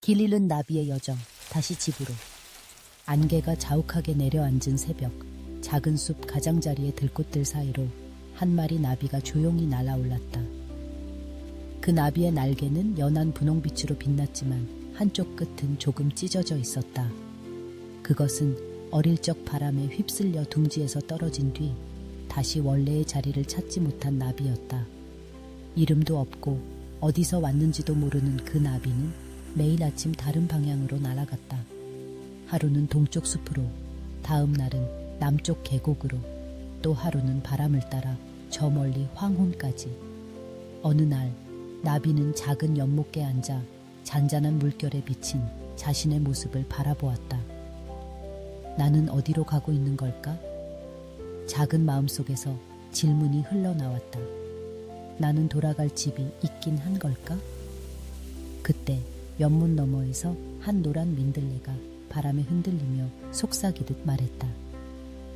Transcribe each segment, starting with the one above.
길 잃은 나비의 여정, 다시 집으로. 안개가 자욱하게 내려앉은 새벽, 작은 숲 가장자리의 들꽃들 사이로 한 마리 나비가 조용히 날아올랐다. 그 나비의 날개는 연한 분홍빛으로 빛났지만 한쪽 끝은 조금 찢어져 있었다. 그것은 어릴 적 바람에 휩쓸려 둥지에서 떨어진 뒤 다시 원래의 자리를 찾지 못한 나비였다. 이름도 없고 어디서 왔는지도 모르는 그 나비는 매일 아침 다른 방향으로 날아갔다. 하루는 동쪽 숲으로, 다음 날은 남쪽 계곡으로, 또 하루는 바람을 따라 저 멀리 황혼까지. 어느 날 나비는 작은 연못가에 앉아 잔잔한 물결에 비친 자신의 모습을 바라보았다. 나는 어디로 가고 있는 걸까? 작은 마음속에서 질문이 흘러나왔다. 나는 돌아갈 집이 있긴 한 걸까? 그때 연못 너머에서 한 노란 민들레가 바람에 흔들리며 속삭이듯 말했다.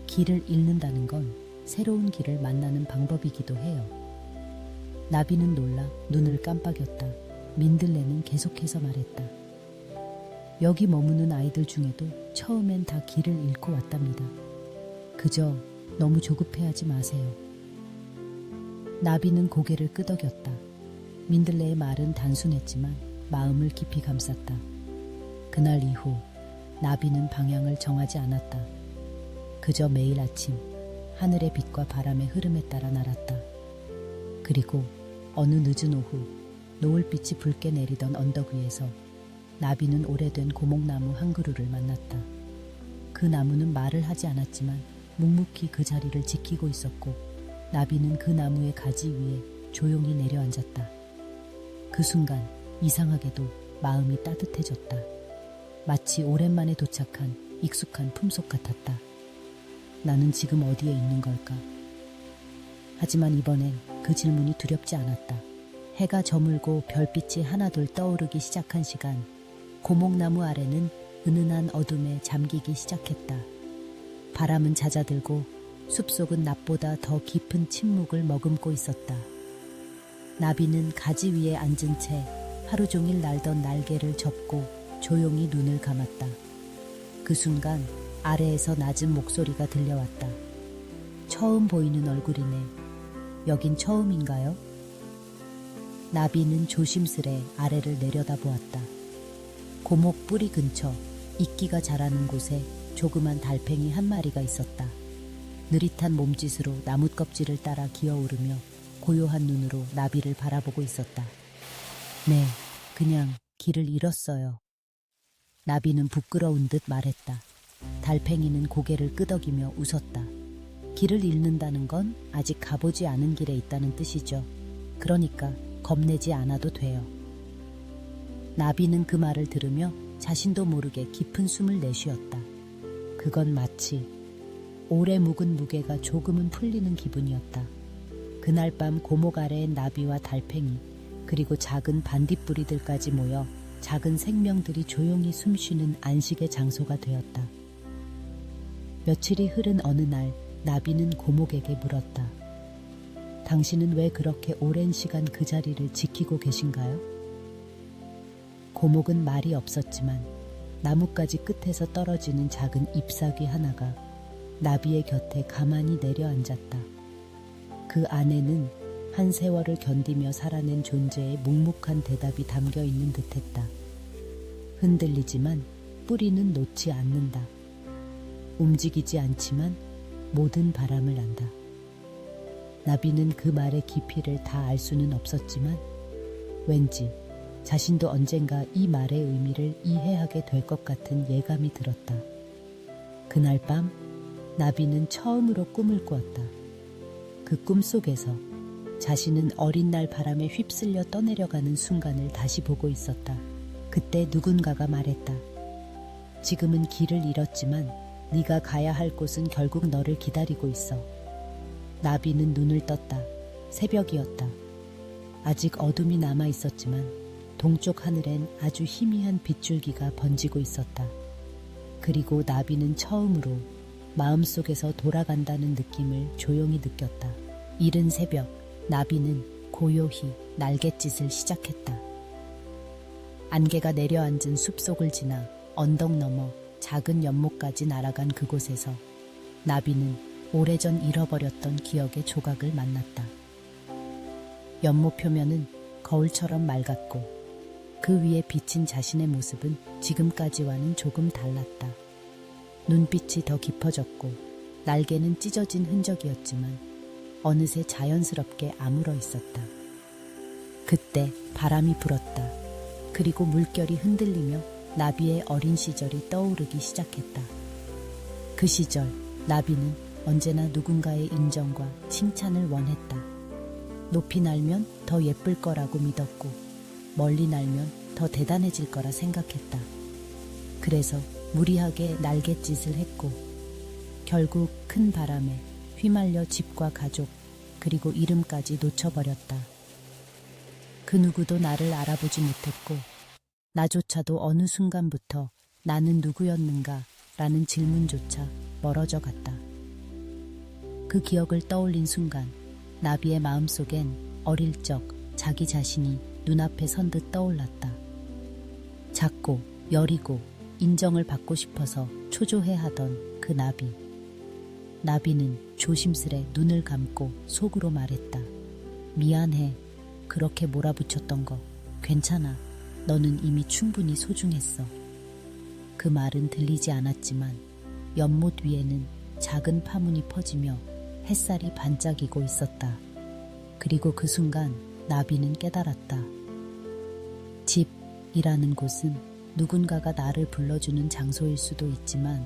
길을 잃는다는 건 새로운 길을 만나는 방법이기도 해요. 나비는 놀라 눈을 깜빡였다. 민들레는 계속해서 말했다. 여기 머무는 아이들 중에도 처음엔 다 길을 잃고 왔답니다. 그저 너무 조급해하지 마세요. 나비는 고개를 끄덕였다. 민들레의 말은 단순했지만 마음을 깊이 감쌌다. 그날 이후 나비는 방향을 정하지 않았다. 그저 매일 아침 하늘의 빛과 바람의 흐름에 따라 날았다. 그리고 어느 늦은 오후 노을빛이 붉게 내리던 언덕 위에서 나비는 오래된 고목나무 한 그루를 만났다. 그 나무는 말을 하지 않았지만 묵묵히 그 자리를 지키고 있었고 나비는 그 나무의 가지 위에 조용히 내려앉았다. 그 순간 이상하게도 마음이 따뜻해졌다. 마치 오랜만에 도착한 익숙한 품속 같았다. 나는 지금 어디에 있는 걸까? 하지만 이번엔 그 질문이 두렵지 않았다. 해가 저물고 별빛이 하나둘 떠오르기 시작한 시간, 고목나무 아래는 은은한 어둠에 잠기기 시작했다. 바람은 잦아들고 숲속은 낮보다 더 깊은 침묵을 머금고 있었다. 나비는 가지 위에 앉은 채 하루 종일 날던 날개를 접고 조용히 눈을 감았다. 그 순간 아래에서 낮은 목소리가 들려왔다. 처음 보이는 얼굴이네. 여긴 처음인가요? 나비는 조심스레 아래를 내려다보았다. 고목 뿌리 근처 이끼가 자라는 곳에 조그만 달팽이 한 마리가 있었다. 느릿한 몸짓으로 나무 껍질을 따라 기어오르며 고요한 눈으로 나비를 바라보고 있었다. 네, 그냥 길을 잃었어요. 나비는 부끄러운 듯 말했다. 달팽이는 고개를 끄덕이며 웃었다. 길을 잃는다는 건 아직 가보지 않은 길에 있다는 뜻이죠. 그러니까 겁내지 않아도 돼요. 나비는 그 말을 들으며 자신도 모르게 깊은 숨을 내쉬었다. 그건 마치 오래 묵은 무게가 조금은 풀리는 기분이었다. 그날 밤 고목 아래엔 나비와 달팽이 그리고 작은 반딧불이들까지 모여 작은 생명들이 조용히 숨쉬는 안식의 장소가 되었다. 며칠이 흐른 어느 날 나비는 고목에게 물었다. 당신은 왜 그렇게 오랜 시간 그 자리를 지키고 계신가요? 고목은 말이 없었지만 나뭇가지 끝에서 떨어지는 작은 잎사귀 하나가 나비의 곁에 가만히 내려앉았다. 그 안에는 한 세월을 견디며 살아낸 존재의 묵묵한 대답이 담겨 있는 듯했다. 흔들리지만 뿌리는 놓지 않는다. 움직이지 않지만 모든 바람을 안다. 나비는 그 말의 깊이를 다 알 수는 없었지만 왠지 자신도 언젠가 이 말의 의미를 이해하게 될 것 같은 예감이 들었다. 그날 밤 나비는 처음으로 꿈을 꾸었다. 그 꿈 속에서 자신은 어린 날 바람에 휩쓸려 떠내려가는 순간을 다시 보고 있었다. 그때 누군가가 말했다. 지금은 길을 잃었지만 네가 가야 할 곳은 결국 너를 기다리고 있어. 나비는 눈을 떴다. 새벽이었다. 아직 어둠이 남아 있었지만 동쪽 하늘엔 아주 희미한 빗줄기가 번지고 있었다. 그리고 나비는 처음으로 마음속에서 돌아간다는 느낌을 조용히 느꼈다. 이른 새벽, 나비는 고요히 날갯짓을 시작했다. 안개가 내려앉은 숲속을 지나 언덕 너머 작은 연못까지 날아간 그곳에서 나비는 오래전 잃어버렸던 기억의 조각을 만났다. 연못 표면은 거울처럼 맑았고 그 위에 비친 자신의 모습은 지금까지와는 조금 달랐다. 눈빛이 더 깊어졌고 날개는 찢어진 흔적이었지만 어느새 자연스럽게 아물어 있었다. 그때 바람이 불었다. 그리고 물결이 흔들리며 나비의 어린 시절이 떠오르기 시작했다. 그 시절 나비는 언제나 누군가의 인정과 칭찬을 원했다. 높이 날면 더 예쁠 거라고 믿었고 멀리 날면 더 대단해질 거라 생각했다. 그래서 무리하게 날갯짓을 했고 결국 큰 바람에 휘말려 집과 가족 그리고 이름까지 놓쳐버렸다. 그 누구도 나를 알아보지 못했고 나조차도 어느 순간부터 나는 누구였는가 라는 질문조차 멀어져 갔다. 그 기억을 떠올린 순간 나비의 마음속엔 어릴 적 자기 자신이 눈앞에 선듯 떠올랐다. 작고 여리고 인정을 받고 싶어서 초조해하던 그 나비. 나비는 조심스레 눈을 감고 속으로 말했다. 미안해. 그렇게 몰아붙였던 거 괜찮아. 너는 이미 충분히 소중했어. 그 말은 들리지 않았지만 연못 위에는 작은 파문이 퍼지며 햇살이 반짝이고 있었다. 그리고 그 순간 나비는 깨달았다. 집이라는 곳은 누군가가 나를 불러주는 장소일 수도 있지만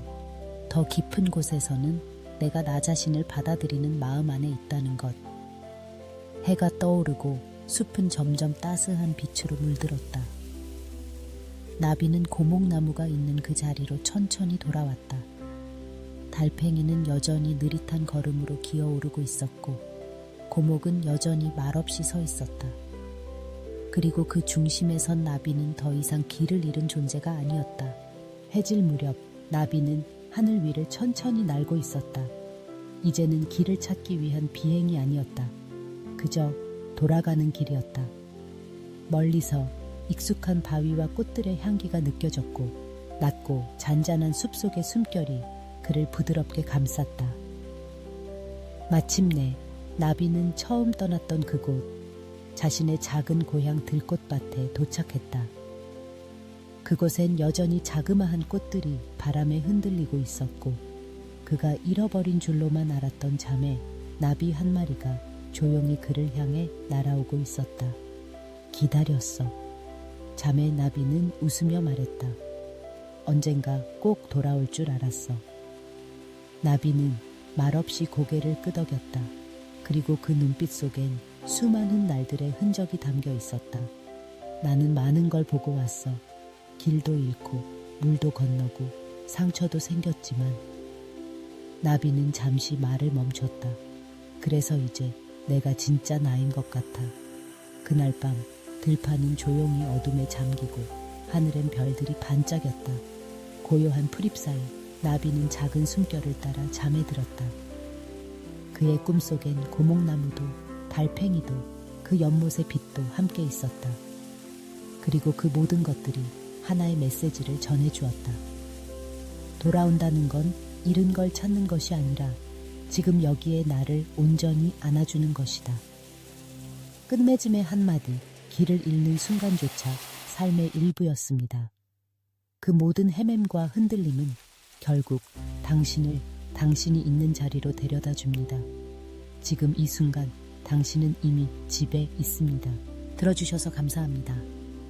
더 깊은 곳에서는 내가 나 자신을 받아들이는 마음 안에 있다는 것. 해가 떠오르고 숲은 점점 따스한 빛으로 물들었다. 나비는 고목나무가 있는 그 자리로 천천히 돌아왔다. 달팽이는 여전히 느릿한 걸음으로 기어오르고 있었고 고목은 여전히 말없이 서 있었다. 그리고 그 중심에 선 나비는 더 이상 길을 잃은 존재가 아니었다. 해질 무렵 나비는 하늘 위를 천천히 날고 있었다. 이제는 길을 찾기 위한 비행이 아니었다. 그저 돌아가는 길이었다. 멀리서 익숙한 바위와 꽃들의 향기가 느껴졌고 낮고 잔잔한 숲속의 숨결이 그를 부드럽게 감쌌다. 마침내 나비는 처음 떠났던 그곳, 자신의 작은 고향 들꽃밭에 도착했다. 그곳엔 여전히 자그마한 꽃들이 바람에 흔들리고 있었고 그가 잃어버린 줄로만 알았던 잠에 나비 한 마리가 조용히 그를 향해 날아오고 있었다. 기다렸어. 잠의 나비는 웃으며 말했다. 언젠가 꼭 돌아올 줄 알았어. 나비는 말없이 고개를 끄덕였다. 그리고 그 눈빛 속엔 수많은 날들의 흔적이 담겨 있었다. 나는 많은 걸 보고 왔어. 길도 잃고 물도 건너고 상처도 생겼지만 나비는 잠시 말을 멈췄다. 그래서 이제 내가 진짜 나인 것 같아. 그날 밤 들판은 조용히 어둠에 잠기고 하늘엔 별들이 반짝였다. 고요한 풀잎 사이 나비는 작은 숨결을 따라 잠에 들었다. 그의 꿈속엔 고목나무도 달팽이도 그 연못의 빛도 함께 있었다. 그리고 그 모든 것들이 하나의 메시지를 전해주었다. 돌아온다는 건 잃은 걸 찾는 것이 아니라 지금 여기에 나를 온전히 안아주는 것이다. 끝맺음의 한마디, 길을 잃는 순간조차 삶의 일부였습니다. 그 모든 헤맴과 흔들림은 결국 당신을 당신이 있는 자리로 데려다 줍니다. 지금 이 순간 당신은 이미 집에 있습니다. 들어주셔서 감사합니다.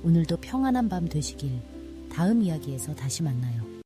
오늘도 평안한 밤 되시길. 다음 이야기에서 다시 만나요.